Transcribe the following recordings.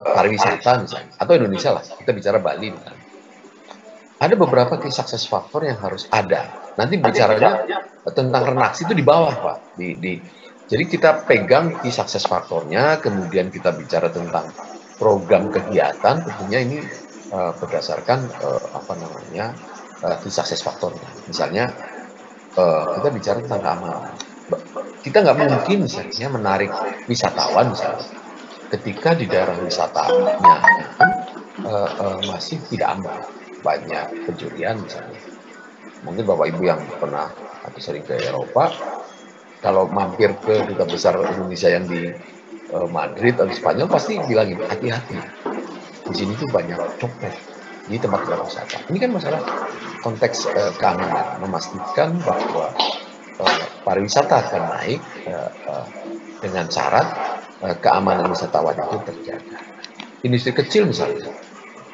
pariwisata misalnya, atau Indonesia lah, kita bicara Bali misalnya. Ada beberapa key success factor yang harus ada. Nanti bicaranya tentang renaksi itu di bawah, Pak. Jadi kita pegang key success faktornya, kemudian kita bicara tentang program kegiatan, tentunya ini berdasarkan key success faktornya. Misalnya kita bicara tentang keamanan. Kita nggak mungkin misalnya menarik wisatawan misalnya, ketika di daerah wisatanya itu masih tidak aman, banyak pencurian misalnya. Mungkin Bapak Ibu yang pernah atau sering ke Eropa, kalau mampir ke duta besar Indonesia yang di Madrid atau Spanyol pasti bilangin hati-hati. Di sini tuh banyak copet di tempat wisata. Ini kan masalah konteks keamanan, memastikan bahwa pariwisata akan naik dengan syarat keamanan wisatawan itu terjaga. Industri kecil misalnya,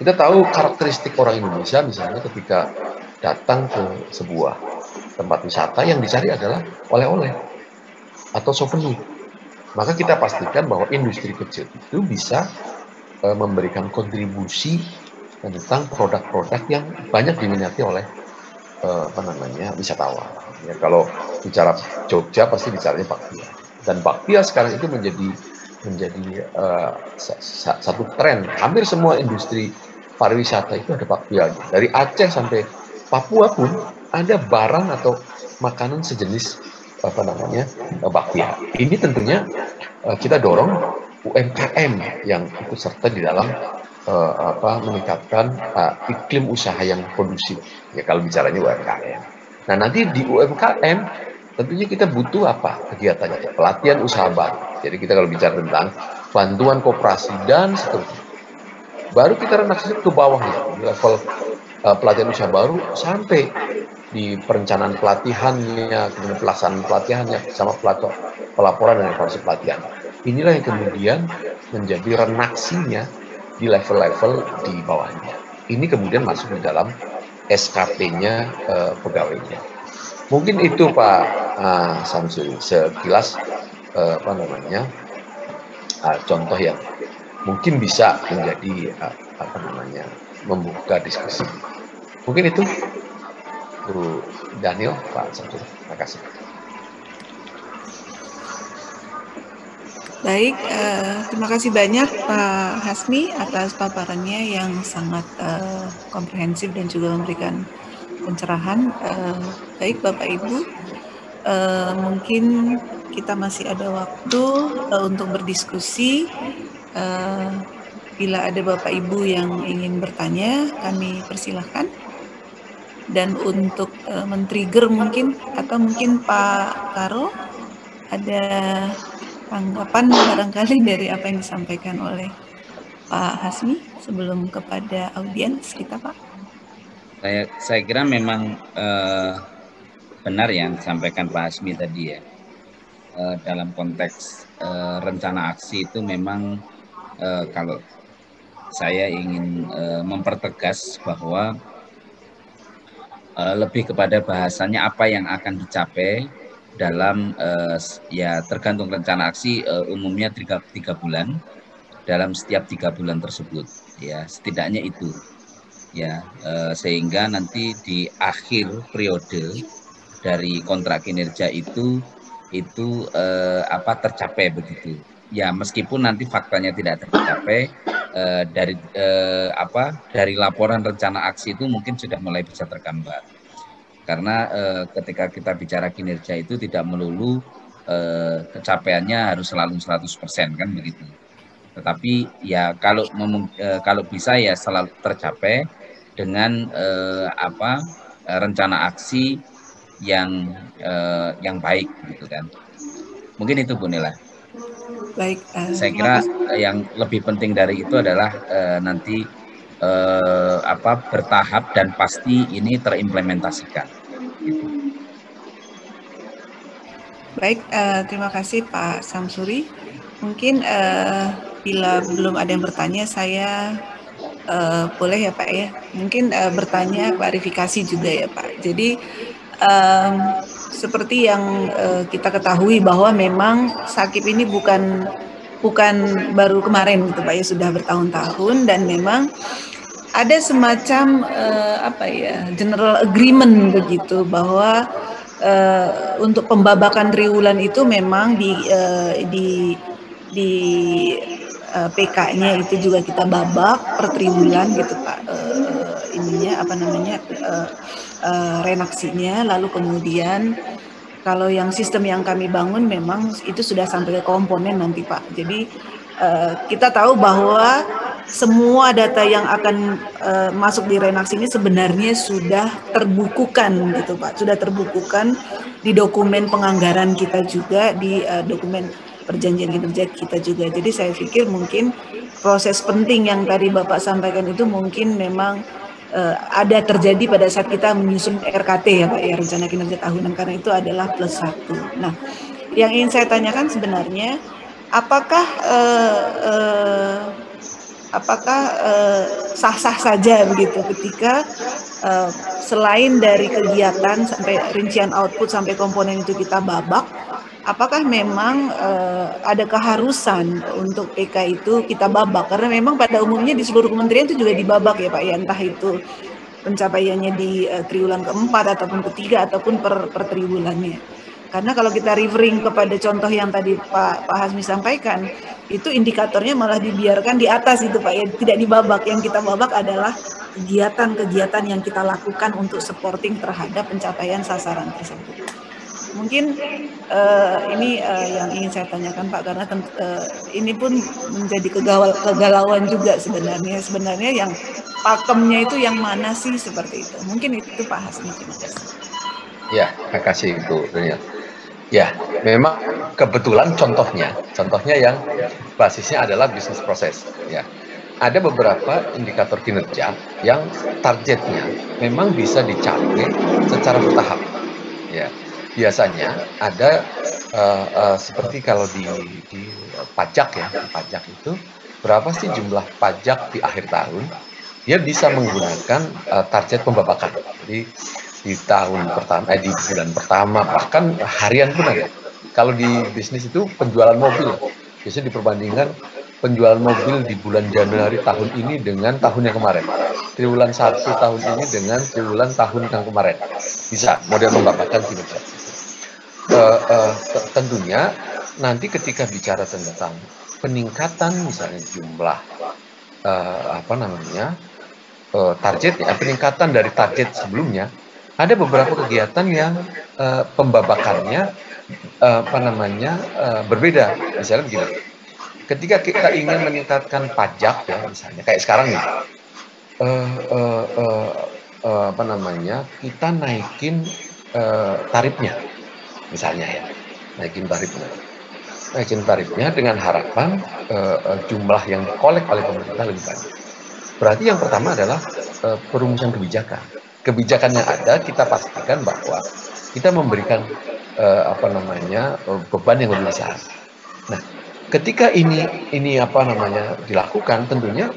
kita tahu karakteristik orang Indonesia misalnya ketika datang ke sebuah tempat wisata yang dicari adalah oleh-oleh atau souvenir. Maka kita pastikan bahwa industri kecil itu bisa memberikan kontribusi tentang produk-produk yang banyak diminati oleh wisatawan. Ya, kalau bicara Jogja pasti bicaranya bakpia. Dan bakpia sekarang itu menjadi satu tren. Hampir semua industri pariwisata itu ada bakpia. Dari Aceh sampai Papua pun ada barang atau makanan sejenis bakpia. Ini tentunya kita dorong UMKM yang ikut serta di dalam meningkatkan iklim usaha yang kondusif. Ya kalau bicaranya UMKM. Nah nanti di UMKM tentunya kita butuh apa kegiatannya? Pelatihan usaha baru. Jadi kita kalau bicara tentang bantuan koperasi dan seterusnya. Baru kita renaksi ke bawah di level pelatihan usaha baru sampai di perencanaan pelatihannya, kemudian pelaksanaan pelatihannya, sama pelaporan dan evaluasi pelatihan. Inilah yang kemudian menjadi renaksinya di level-level di bawahnya. Ini kemudian masuk di dalam SKP-nya pegawainya. Mungkin itu Pak Samsuri sekilas contoh yang mungkin bisa menjadi membuka diskusi. Mungkin itu Bu Daniel, Pak Samsuri. Terima kasih. Baik, terima kasih banyak Pak Hasmi atas paparannya yang sangat komprehensif dan juga memberikan pencerahan. Baik Bapak Ibu, mungkin kita masih ada waktu untuk berdiskusi. Bila ada Bapak Ibu yang ingin bertanya, kami persilahkan. Dan untuk men-trigger mungkin, atau mungkin Pak Karo ada tanggapan barangkali dari apa yang disampaikan oleh Pak Hasmi sebelum kepada audiens kita, Pak. Saya kira memang benar yang disampaikan Pak Hasmi tadi ya. Dalam konteks rencana aksi itu memang kalau saya ingin mempertegas bahwa lebih kepada bahasanya apa yang akan dicapai dalam ya tergantung rencana aksi umumnya 3 bulan dalam setiap 3 bulan tersebut ya setidaknya itu ya sehingga nanti di akhir periode dari kontrak kinerja itu tercapai begitu ya meskipun nanti faktanya tidak tercapai dari laporan rencana aksi itu mungkin sudah mulai bisa tergambar. Karena ketika kita bicara kinerja itu tidak melulu kecapaiannya harus selalu 100% kan begitu. Tetapi ya kalau bisa ya selalu tercapai dengan rencana aksi yang baik gitu kan. Mungkin itu Bu Nela. Baik. Saya kira yang lebih penting dari itu adalah nanti bertahap dan pasti ini terimplementasikan. Baik, terima kasih Pak Samsuri. Mungkin bila belum ada yang bertanya, saya boleh ya Pak ya. Mungkin bertanya klarifikasi juga ya Pak. Jadi seperti yang kita ketahui bahwa memang Sakip ini bukan bukan baru kemarin gitu Pak ya, sudah bertahun-tahun, dan memang ada semacam general agreement begitu bahwa untuk pembabakan triwulan itu memang di PK-nya itu juga kita babak per triwulan gitu Pak, renaksinya. Lalu kemudian kalau yang sistem yang kami bangun memang itu sudah sampai ke komponen nanti Pak. Jadi kita tahu bahwa semua data yang akan masuk di renaksi ini sebenarnya sudah terbukukan gitu Pak, sudah terbukukan di dokumen penganggaran kita juga, di dokumen perjanjian kinerja kita juga. Jadi saya pikir mungkin proses penting yang tadi Bapak sampaikan itu mungkin memang ada terjadi pada saat kita menyusun RKT ya Pak ya, rencana kinerja tahunan, karena itu adalah +1. Nah, yang ingin saya tanyakan sebenarnya apakah sah-sah saja begitu ketika selain dari kegiatan sampai rincian output sampai komponen itu kita babak, apakah memang ada keharusan untuk PK itu kita babak? Karena memang pada umumnya di seluruh kementerian itu juga dibabak ya Pak ya, entah itu pencapaiannya di triwulan keempat ataupun ketiga ataupun per triwulannya. Karena kalau kita referring kepada contoh yang tadi Pak Hasmi sampaikan, itu indikatornya malah dibiarkan di atas itu Pak ya, tidak dibabak. Yang kita babak adalah kegiatan-kegiatan yang kita lakukan untuk supporting terhadap pencapaian sasaran tersebut. Mungkin ini yang ingin saya tanyakan Pak, karena ini pun menjadi kegalauan juga sebenarnya. Sebenarnya yang pakemnya itu yang mana sih, seperti itu. Mungkin itu Pak Hasmi. Terima kasih. Ya, terima kasih Bu Daniel. Ya, memang kebetulan contohnya yang basisnya adalah bisnis proses. Ya, ada beberapa indikator kinerja yang targetnya memang bisa dicapai secara bertahap. Ya, biasanya ada seperti kalau di pajak ya, di pajak itu berapa sih jumlah pajak di akhir tahun? Dia bisa menggunakan target pembabakan. Jadi di tahun pertama, di bulan pertama, bahkan harian pun ada. Kalau di bisnis itu penjualan mobil, biasanya diperbandingkan penjualan mobil di bulan Januari tahun ini dengan tahun yang kemarin. Triwulan 1 tahun ini dengan triwulan tahun yang kemarin. Bisa model membabakan kinerja. Tentunya nanti ketika bicara tentang peningkatan misalnya jumlah targetnya, peningkatan dari target sebelumnya, ada beberapa kegiatan yang pembabakannya berbeda. Misalnya begini, ketika kita ingin meningkatkan pajak ya, misalnya kayak sekarang nih, kita naikin tarifnya, misalnya ya, naikin tarifnya dengan harapan jumlah yang dikolek oleh pemerintah lebih banyak. Berarti yang pertama adalah perumusan kebijakan. Kebijakan yang ada kita pastikan bahwa kita memberikan beban yang lebih besar. Nah, ketika ini dilakukan, tentunya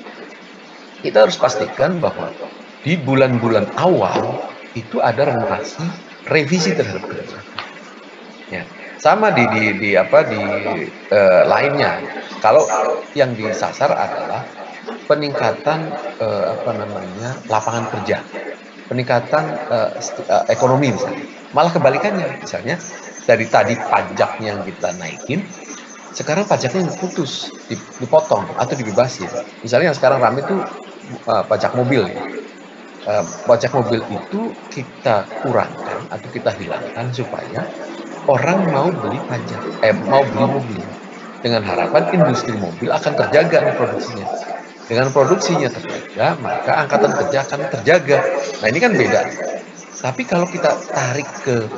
kita harus pastikan bahwa di bulan-bulan awal itu ada revisi terhadap kebijakan. Ya, sama di lainnya. Kalau yang disasar adalah peningkatan lapangan kerja, peningkatan ekonomi misalnya. Malah kebalikannya, misalnya dari tadi pajaknya yang kita naikin, sekarang pajaknya putus, dipotong atau dibebasin. Misalnya yang sekarang ramai itu pajak mobil ya. Pajak mobil itu kita kurangkan atau kita hilangkan supaya orang mau beli mobil, dengan harapan industri mobil akan terjaga produksinya. Dengan produksinya terjaga, maka angkatan kerja akan terjaga. Nah, ini kan beda. Tapi kalau kita tarik ke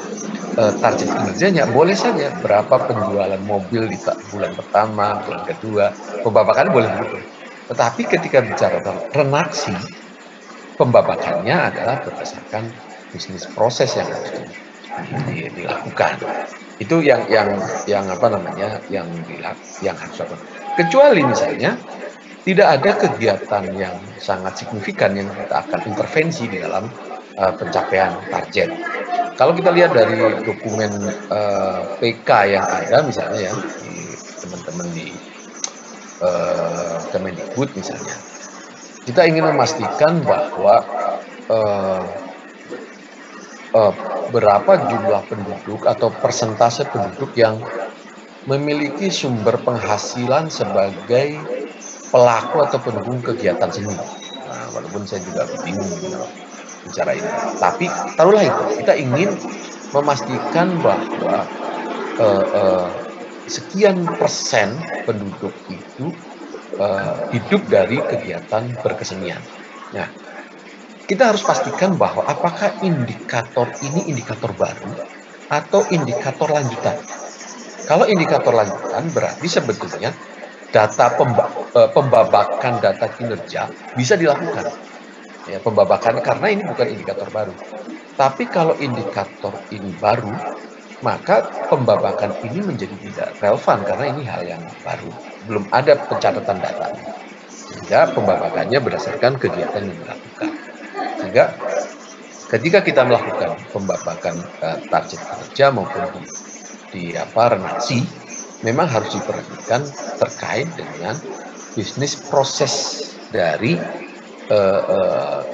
target kinerjanya, boleh saja berapa penjualan mobil di bulan pertama, bulan kedua, pembabakannya boleh begitu. Tetapi ketika bicara tentang renaksi, pembabakannya adalah berdasarkan bisnis proses yang harus dilakukan. Itu yang harus apa? Kecuali misalnya tidak ada kegiatan yang sangat signifikan yang kita akan intervensi di dalam pencapaian target. Kalau kita lihat dari dokumen PK yang ada misalnya ya, teman-teman di Kemendikbud misalnya. Kita ingin memastikan bahwa berapa jumlah penduduk atau persentase penduduk yang memiliki sumber penghasilan sebagai pelaku atau pendukung kegiatan seni. Nah, walaupun saya juga bingung bicara ini. Tapi taruhlah itu, kita ingin memastikan bahwa sekian persen penduduk itu hidup dari kegiatan berkesenian. Nah, kita harus pastikan bahwa apakah indikator ini indikator baru atau indikator lanjutan. Kalau indikator lanjutan berarti sebetulnya data pembabakan data kinerja bisa dilakukan. Ya, pembabakan karena ini bukan indikator baru. Tapi kalau indikator ini baru, maka pembabakan ini menjadi tidak relevan karena ini hal yang baru. Belum ada pencatatan data. Sehingga pembabakannya berdasarkan kegiatan yang dilakukan. Sehingga ketika kita melakukan pembabakan target kinerja maupun di renaksi, memang harus diperhatikan terkait dengan bisnis proses dari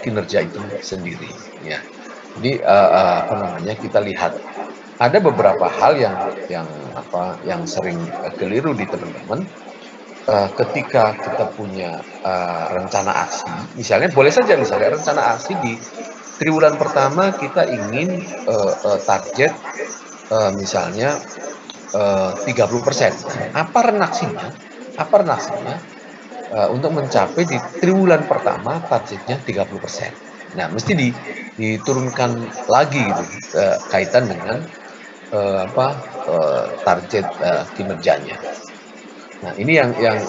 kinerja itu sendiri. Ya. Jadi kita lihat ada beberapa hal yang sering keliru di teman-teman. Ketika kita punya rencana aksi, misalnya boleh saja rencana aksi di triwulan pertama kita ingin target misalnya 30%. Apa renaksinya? Untuk mencapai di triwulan pertama targetnya 30%. Nah, mesti diturunkan lagi gitu kaitan dengan target kinerjanya. Nah, ini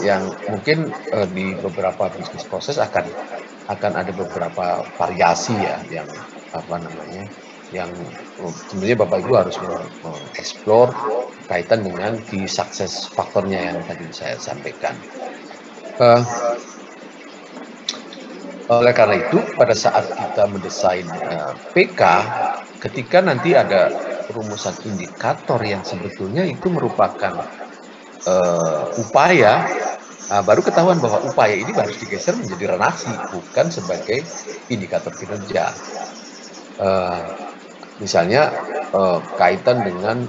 yang mungkin di beberapa bisnis proses akan ada beberapa variasi ya yang sebenarnya Bapak Ibu harus mengeksplor kaitan dengan key success faktornya yang tadi saya sampaikan. Oleh karena itu, pada saat kita mendesain PK, ketika nanti ada rumusan indikator yang sebetulnya itu merupakan upaya, baru ketahuan bahwa upaya ini harus digeser menjadi renaksi, bukan sebagai indikator kinerja. Misalnya kaitan dengan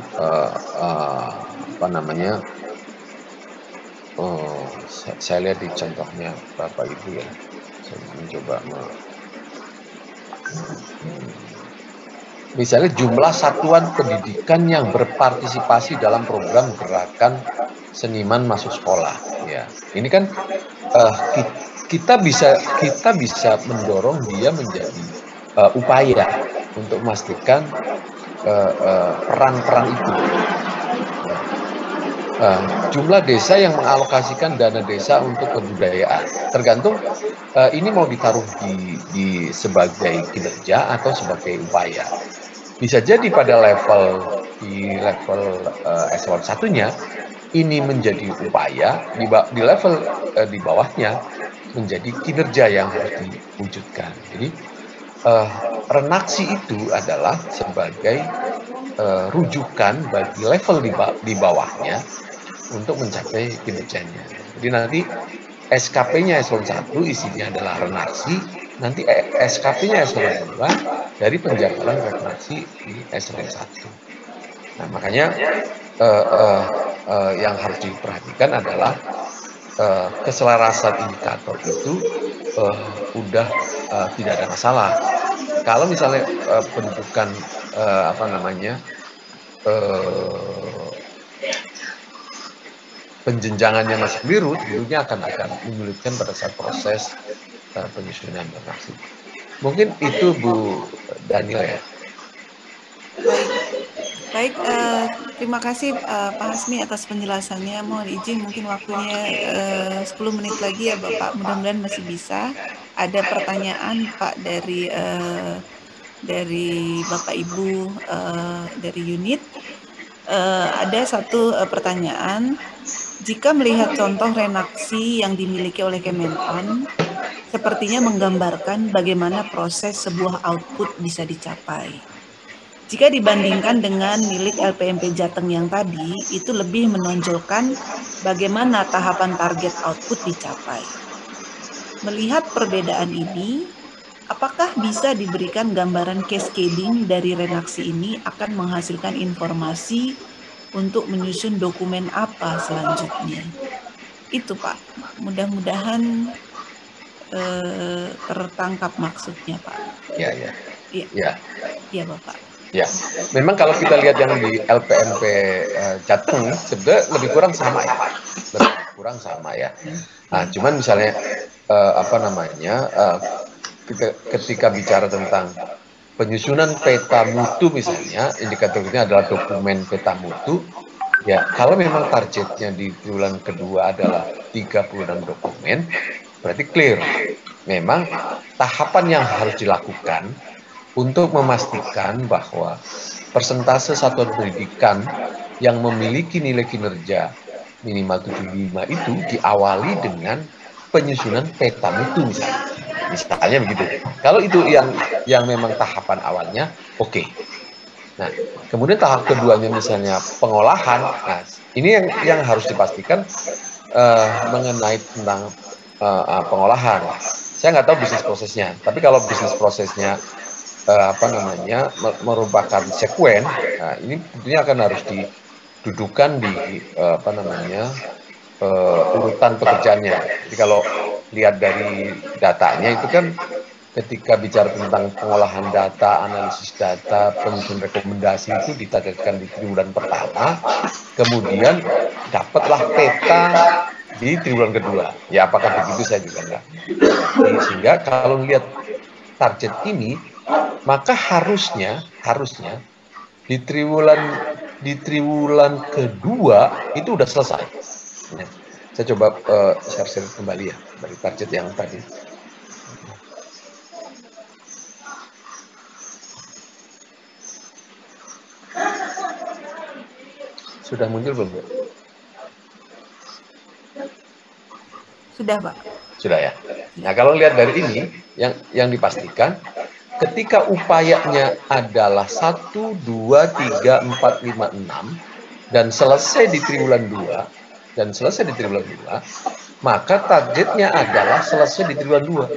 saya lihat di contohnya Bapak Ibu ya, saya mencoba misalnya jumlah satuan pendidikan yang berpartisipasi dalam program gerakan seniman masuk sekolah. Ya, ini kan kita bisa mendorong dia menjadi upaya untuk memastikan peran-peran itu. Jumlah desa yang mengalokasikan dana desa untuk kebudayaan tergantung ini mau ditaruh di sebagai kinerja atau sebagai upaya. Bisa jadi pada di level eselon 1-nya ini menjadi upaya, di level di bawahnya menjadi kinerja yang harus diwujudkan. Jadi renaksi itu adalah sebagai rujukan bagi level di bawahnya untuk mencapai kinerjanya. Jadi nanti SKP-nya eselon 1 isinya adalah renaksi, nanti SKP-nya eselon 2 dari penjagalan renaksi di eselon 1. Nah, makanya yang harus diperhatikan adalah keselarasan indikator itu udah tidak ada masalah. Kalau misalnya pendudukan penjenjangannya masih keliru, tentunya akan menyulitkan pada saat proses penyusunan renaksi. Mungkin itu Bu Daniel ya. Baik, terima kasih Pak Hasmi atas penjelasannya. Mohon izin mungkin waktunya 10 menit lagi ya Bapak, mudah-mudahan masih bisa. Ada pertanyaan Pak dari Bapak Ibu dari unit. Ada satu pertanyaan. Jika melihat contoh renaksi yang dimiliki oleh Kemenpan, sepertinya menggambarkan bagaimana proses sebuah output bisa dicapai. Jika dibandingkan dengan milik LPMP Jateng yang tadi, itu lebih menonjolkan bagaimana tahapan target output dicapai. Melihat perbedaan ini, apakah bisa diberikan gambaran cascading dari renaksi ini akan menghasilkan informasi untuk menyusun dokumen apa selanjutnya? Itu Pak, mudah-mudahan tertangkap maksudnya Pak. Ya. Iya Bapak. Ya, memang kalau kita lihat yang di LPMP Jateng sebenarnya lebih kurang sama ya. Nah, cuman misalnya ketika bicara tentang penyusunan peta mutu misalnya, indikatornya adalah dokumen peta mutu. Ya, kalau memang targetnya di triwulan kedua adalah 36 dokumen, berarti clear. Memang tahapan yang harus dilakukan untuk memastikan bahwa persentase satuan pendidikan yang memiliki nilai kinerja minimal 75 itu diawali dengan penyusunan peta mutu misalnya begitu. Kalau itu yang memang tahapan awalnya, oke. Nah, kemudian tahap keduanya misalnya pengolahan. Nah, ini yang harus dipastikan mengenai tentang pengolahan. Saya nggak tahu bisnis prosesnya, tapi kalau bisnis prosesnya merupakan sekuen, nah ini tentunya akan harus didudukan di urutan pekerjaannya. Jadi kalau lihat dari datanya itu kan ketika bicara tentang pengolahan data, analisis data, penyusun rekomendasi itu ditargetkan di triwulan pertama, kemudian dapatlah peta di triwulan kedua. Ya apakah begitu saya juga enggak. Sehingga kalau lihat target ini, maka harusnya di triwulan kedua itu udah selesai. Nah, saya coba share kembali ya dari target yang tadi. Sudah muncul belum, Bu? Sudah, Pak. Sudah ya. Nah, kalau lihat dari ini, yang dipastikan ketika upayanya adalah 1, 2, 3, 4, 5, 6 dan selesai di triwulan 2 maka targetnya adalah selesai di triwulan 2.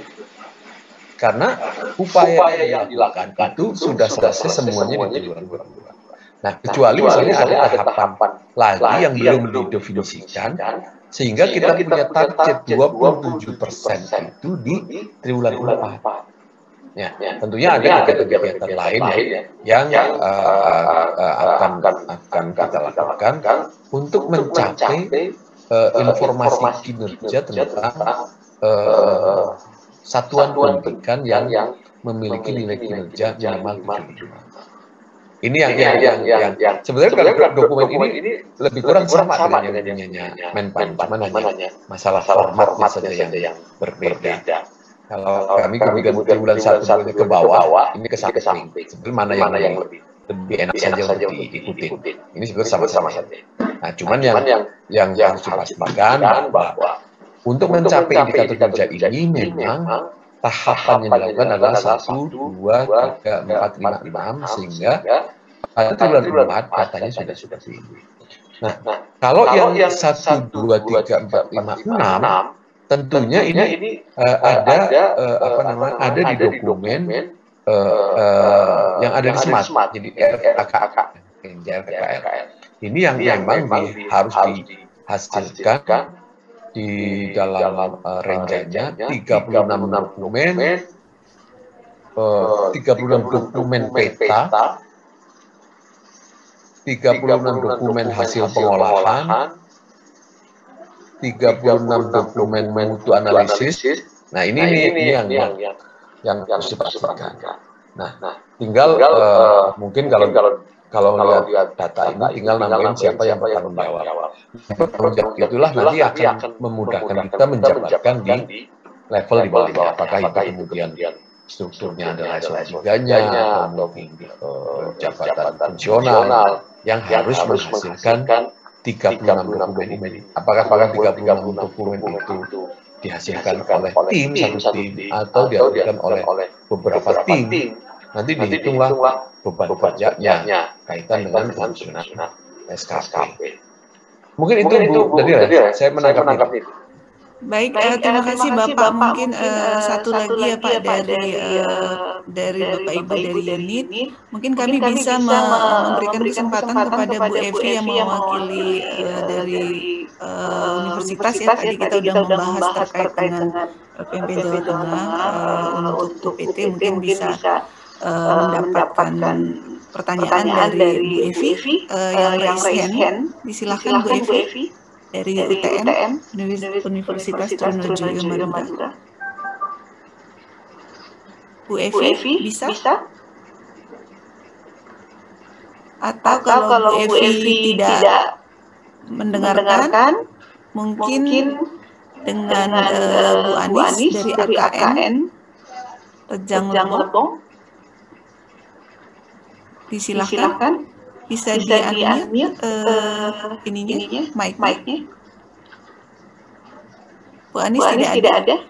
Karena upaya yang dilakukan itu sudah selesai semuanya di triwulan 2. Nah, kecuali misalnya ada tahapan lagi yang belum didefinisikan, sehingga kita punya target 27% itu di triwulan 4. Ya, tentunya ada kegiatan-kegiatan lain yang akan kita lakukan untuk mencapai informasi kinerja tentang satuan pendidikan yang memiliki nilai kinerja minimal 75. Ini yang sebenarnya kalau dokumen ini lebih kurang sama dengan yang punyanya Menpan, cuma hanya masalah formatnya saja yang berbeda. Kalau kami kemudian triwulan 1 ke bawah, ini ke samping. Sebenarnya mana yang lebih enak saja untuk diikutin. Ini sebenarnya sama-sama saja. Nah, cuman yang harus dipastikan bahwa untuk mencapai indikator kinerja ini memang tahapan yang dilakukan adalah 1, 2, 3, 4, 5, 6 sehingga pada triwulan 4 datanya sudah seperti ini. Nah, kalau yang 1, 2, 3, 4, 5, 6 tentunya ini ada di dokumen yang ada di SMART, jadi RKKL. Ini yang memang harus dihasilkan di dalam range-nya 36 dokumen, 36 dokumen peta, 36 dokumen hasil pengolahan, 36 dokumen mutu analisis. Nah, ini yang harus dipastikan. Nah, tinggal mungkin kalau lihat data ini tinggal nambahin siapa yang bertanggung jawab. Bertanggung jawab itulah nanti akan memudahkan kita menjabarkan di level di bawahnya. Apakah itu kemudian strukturnya adalah S3-nya atau mungkin jabatan fungsional yang harus menghasilkan 36 dokumen ini. Apakah 36 dokumen itu dihasilkan oleh satu tim atau dihasilkan oleh beberapa tim. nanti dihitunglah beban kerjanya kaitan dengan penyusunan SKP. Mungkin itu Bu Dadira, saya menangkap itu. Baik, terima kasih Bapak. Mungkin satu lagi ya Pak dari Bapak Ibu dari unit. Mungkin kami bisa memberikan kesempatan kepada Bu Evi yang mewakili dari universitas ya. Tadi kita sudah membahas terkait dengan PMP Jawa Tengah untuk UPT. Mungkin bisa mendapatkan pertanyaan dari Bu Evi yang raise hand. Disilahkan Bu Evi. Dari UTM, Universitas Trunojoyo Madura. Bu Evi, bisa? Atau kalau Bu Evi tidak mendengarkan, mungkin dengan Bu Anis dari AKN Rejang Lebong. Disilahkan. Bisa di-unmute ininya, mic-nya. Bu Anis tidak ada.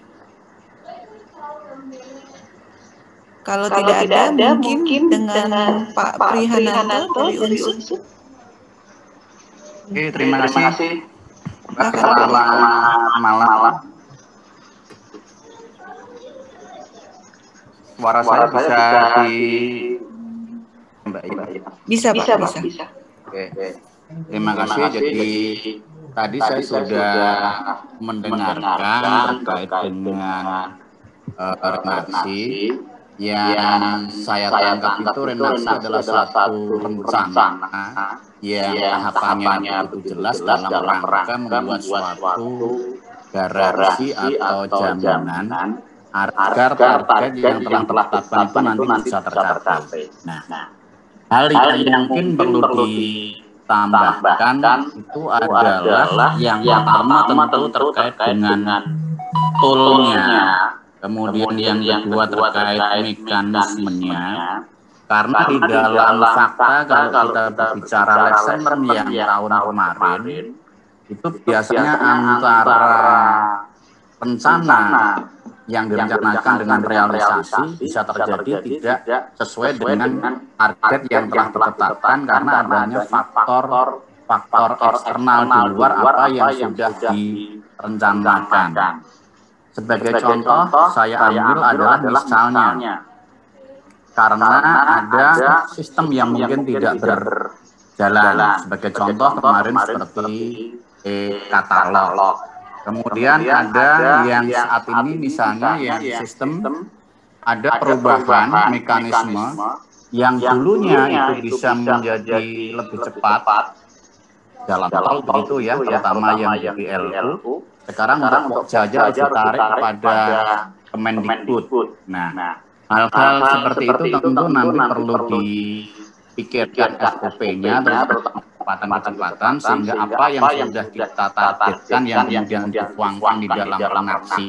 Kalau tidak ada, mungkin dengan Pak Prihananto dari Unsur. Oke, terima kasih. Selamat malam. Suara saya bisa di Bisa, Pak. Oke. Terima kasih. Jadi tadi saya sudah mendengarkan terkait dengan renaksi yang saya tangkap itu renaksi adalah satu rencana yang tahapannya begitu jelas dalam rangka membuat suatu garansi atau jaminan agar target yang telah ditetapkan itu nanti bisa tercapai. Nah, hal yang mungkin perlu ditambahkan itu adalah yang pertama tentu terkait dengan toolnya, kemudian yang kedua terkait mekanismenya, karena di dalam fakta kalau kita berbicara lesson learn yang tahun kemarin itu biasanya antara rencana yang direncanakan dengan realisasi bisa terjadi tidak sesuai dengan target yang telah ditetapkan karena adanya faktor eksternal di luar apa yang sudah direncanakan. Sebagai contoh saya ambil adalah misalnya karena ada sistem yang mungkin tidak berjalan. Sebagai contoh kemarin seperti katalog. Kemudian ada yang saat ini misalnya yang sistem ada perubahan mekanisme yang dulunya itu bisa menjadi lebih cepat dalam tol begitu ya, terutama yang di LU. Sekarang untuk Jaja ditarik kepada Kemendikbud. Nah, hal-hal seperti itu tentu nanti perlu dipikirkan SOP-nya terus kecepatan sehingga apa yang sudah kita targetkan yang kemudian dituangkan di dalam renaksi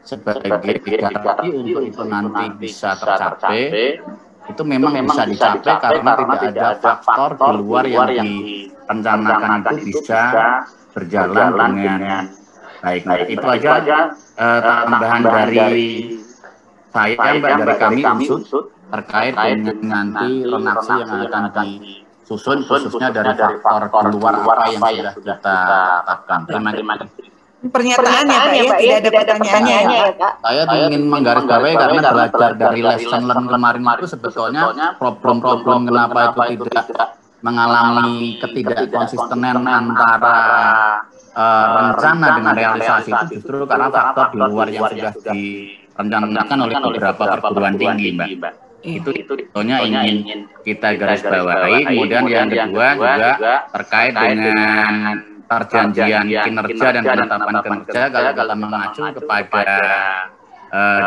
sebagai garansi untuk itu nanti bisa tercapai itu memang bisa dicapai karena tidak ada faktor di luar yang direncanakan itu bisa berjalan dengan baik. Nah, itu aja tambahan dari saya Mbak, dari kami Unsur terkait dengan nanti renaksi yang akan disusun khususnya dari faktor di luar apa yang sudah kita tetapkan. Terima kasih. Pernyataannya Pak ya, tidak ada pertanyaannya ya Pak. Saya ingin menggarisbawahi karena belajar dari lesson learn kemarin itu sebetulnya problem-problem kenapa itu tidak mengalami ketidakkonsistenan antara rencana dengan realisasi itu justru karena faktor di luar yang sudah direncanakan oleh beberapa perguruan tinggi, Mbak. Itu sebetulnya ingin kita garis bawahi. Kemudian yang kedua juga terkait dengan perjanjian kinerja dan penetapan kinerja kalau kita mengacu kepada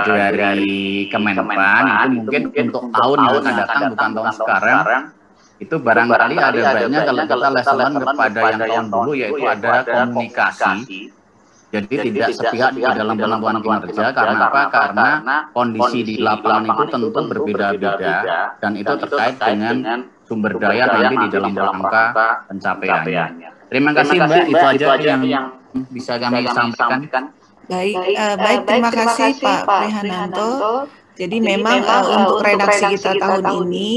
dari Kemenpan itu mungkin untuk tahun yang akan datang bukan tahun sekarang itu barangkali ada baiknya kalau kita lesson kepada yang tahun dulu yaitu ada komunikasi. Jadi tidak sepihak di dalam penentuan kinerja karena apa? Karena kondisi di lapangan itu tentu berbeda-beda dan itu terkait dengan sumber daya nanti di dalam rangka pencapaiannya. Terima kasih Mbak, itu aja yang bisa kami sampaikan. Baik, terima kasih Pak Prihananto. Jadi memang untuk redaksi kita tahun ini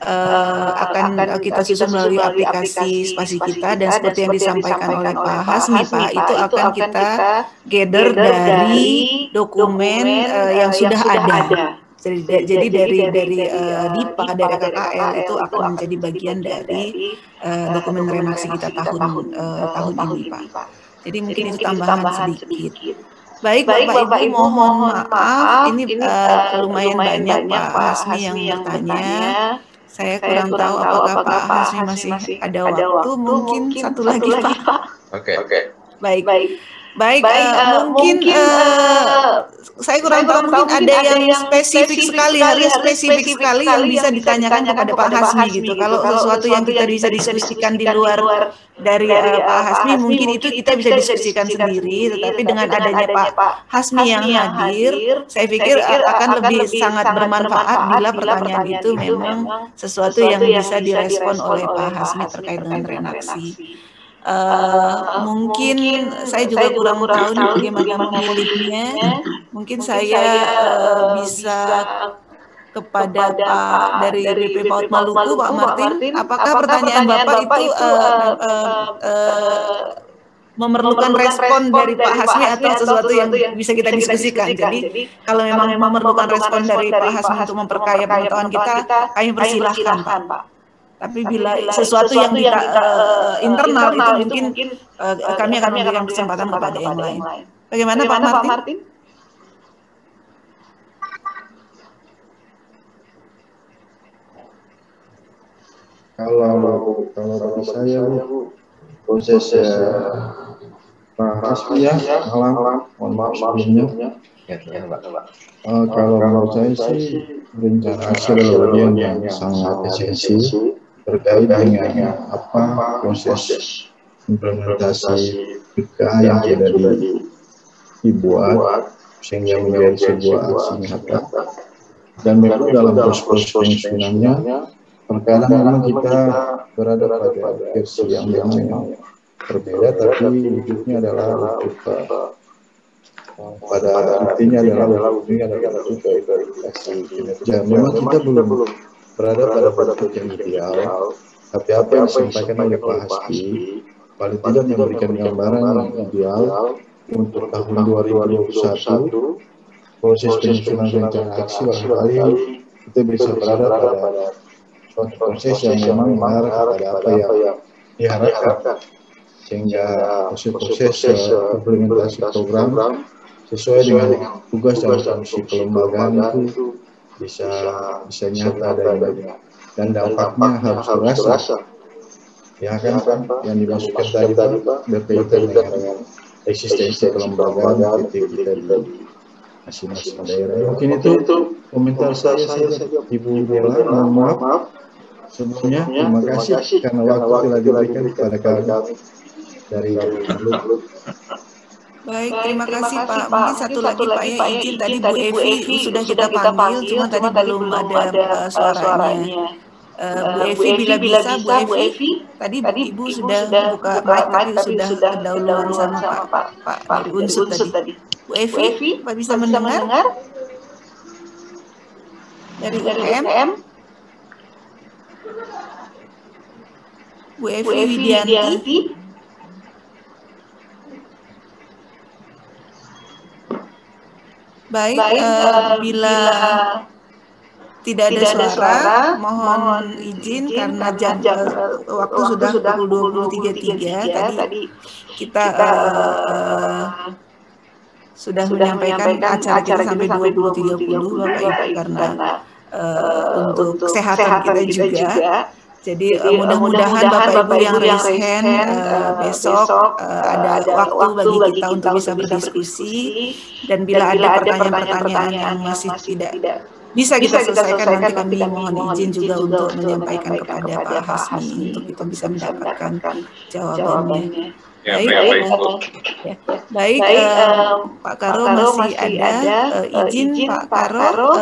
akan kita susun melalui aplikasi Spasi Kita, dan seperti yang disampaikan oleh Pak Hasmi, Pak, itu akan kita gather dari dokumen yang sudah ada. Jadi dari DIPA, dari KKL itu akan menjadi bagian dari dokumen redaksi kita tahun ini, Pak. Jadi mungkin itu tambahan sedikit. Baik Bapak Ibu, mohon maaf ini lumayan banyak Pak Hasmi yang bertanya. Saya kurang tahu apakah Pak Hasmi masih ada waktu. Mungkin satu lagi Pak. Oke. Baik. Mungkin saya kurang tahu, mungkin ada yang spesifik sekali, harus spesifik sekali yang bisa ditanyakan kepada Pak Hasmi gitu. Kalau sesuatu yang kita bisa diskusikan di luar dari Pak Hasmi, mungkin itu kita bisa diskusikan sendiri. Tetapi dengan adanya Pak Hasmi yang hadir, saya pikir akan lebih sangat bermanfaat bila pertanyaan itu memang sesuatu yang bisa direspon oleh Pak Hasmi terkait dengan redaksi. Mungkin saya juga kurang tahu bagaimana memilihnya. Mungkin saya bisa kepada Pak dari BP PAUD Maluku, Pak Martin. Apakah pertanyaan Bapak itu memerlukan respon dari Pak Hasmi atau sesuatu yang bisa kita diskusikan? Jadi kalau memang memerlukan respon dari Pak Hasmi untuk memperkaya pengetahuan kita, kami persilahkan Pak. Tapi bila sesuatu yang internal itu mungkin kami akan memberikan kesempatan kepada yang lain. Bagaimana Pak Martin? Kalau bagi saya Bu, proses Pak Hasmi ya, mohon maaf sebelumnya. Kalau menurut saya sih rencana aksi adalah bagian yang sangat esensi terkait dengan proses implementasi PKA yang sudah dibuat sehingga menjadi sebuah aksi nyata. Dan memang dalam proses penyusunannya terkadang memang kita berada pada versi yang memang berbeda, tapi wujudnya adalah pada intinya adalah verifikasi kinerja. Memang kita belum berada pada bentuk yang ideal, tapi apa yang disampaikan oleh Pak Hasmi paling tidak memberikan gambaran yang ideal untuk tahun 2021. Proses penyusunan rencana aksi barangkali kita bisa berada pada suatu proses yang memang mengarah kepada apa yang diharapkan, sehingga proses implementasi program sesuai dengan tugas dan fungsi kelembagaan itu bisa nyata dan dampaknya harus terasa. Ya kan Pak, yang dimaksudkan tadi Pak berkaitan dengan eksistensi kelembagaan PT kita di masing-masing daerah. Mungkin itu komentar saya Ibu Bella. Mohon maaf sebelumnya, terima kasih karena waktu telah diberikan kepada kami dari Maluku. Baik, terima kasih Pak. Mungkin satu lagi Pak ya, izin tadi Bu Evi sudah kita panggil, cuma tadi belum ada suaranya. Bu Evi, bila bisa Bu Evi, tadi Ibu sudah buka mic tapi sudah kedahuluan sama Pak dari Unsur tadi. Bu Evi, Pak bisa mendengar? Dari UM? Bu Evi Widianti? Baik, bila tidak ada suara, mohon izin karena waktu sudah pukul 20.33. Tadi kita sudah menyampaikan acara kita sampai 20.30 Bapak Ibu, karena untuk kesehatan kita juga. Jadi mudah-mudahan Bapak Ibu yang raise hand besok ada waktu bagi kita untuk bisa berdiskusi, dan bila ada pertanyaan-pertanyaan yang masih tidak bisa kita selesaikan, nanti kami mohon izin juga untuk menyampaikan kepada Pak Hasmi untuk kita bisa mendapatkan jawabannya. Baik, Pak Karo masih ada izin Pak Karo.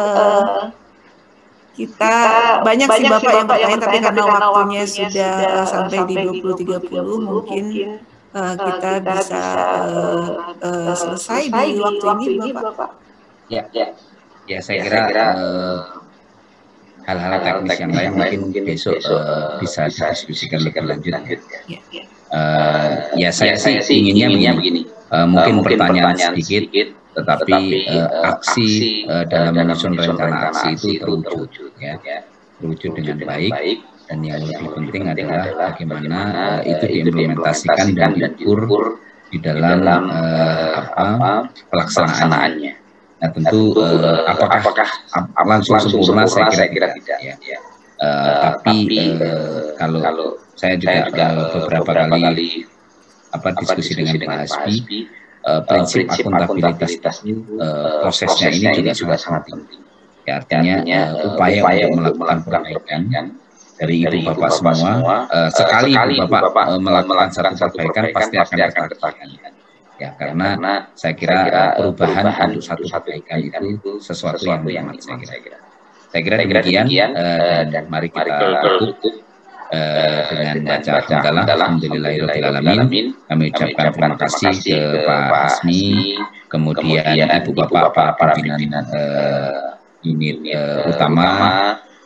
Kita banyak sih Bapak yang bertanya, tapi karena waktunya sudah sampai di 20.30, mungkin kita bisa selesai di waktu ini Bapak. Ya, saya kira hal-hal teknis yang lain mungkin besok bisa didiskusikan lebih lanjut. Ya, saya sih inginnya begini. Mungkin pertanyaan sedikit, tetapi aksi dalam menyusun rencana aksi itu terwujud, ya, terwujud dengan baik. Dan yang lebih penting adalah bagaimana itu diimplementasikan dan diukur di dalam pelaksanaannya. Nah, tentu apakah langsung sempurna, saya kira tidak. Ya. Tapi kalau saya juga beberapa kali diskusi dengan Pak Hasbi, prinsip akuntabilitas itu prosesnya ini juga sudah sangat penting. Ya, artinya upaya untuk melakukan perbaikan dari Ibu Bapak semua, sekali Ibu Bapak melakukan satu perbaikan pasti akan ketagihan. Ya, karena saya kira perubahan untuk satu perbaikan itu sesuatu yang amat saya kira. Saya kira demikian, dan mari kita tutup dengan baca hamdalah, alhamdulillahirabbil alamin. Kami ucapkan terima kasih ke Pak Hasmi, kemudian Ibu Bapak para pimpinan unit utama,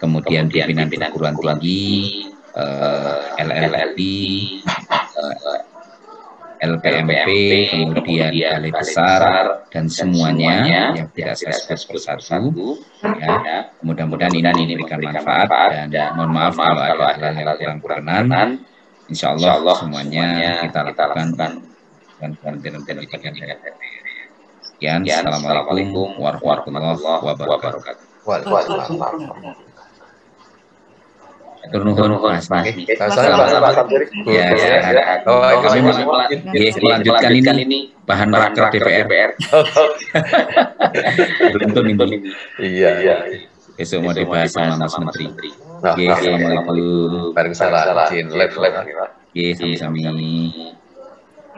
kemudian pimpinan perguruan tinggi, LLD, LPMP, kemudian Balai Besar, dan semuanya yang tidak saya sebut persatu. Ya, mudah-mudahan ini memberikan manfaat, dan mohon maaf kalau ada hal-hal yang kurang berkenan. Insya Allah semuanya kita lakukan dan Kementerian Pendidikan dan Kebudayaan. Assalamualaikum warahmatullahi wabarakatuh. Waalaikumsalam. Turnuhun Mas Hasmi. Ya, kami melanjutkan ini bahan raker DPR. Beruntun ini. Iya. Besok mau dibahas sama Mas Menteri. Oke, assalamualaikum. Waalaikumsalam. Sami-sami.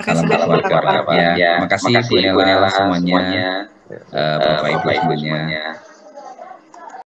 Salam keluarga. Ya, makasih Bu Nela semuanya, Bapak Ibu semuanya.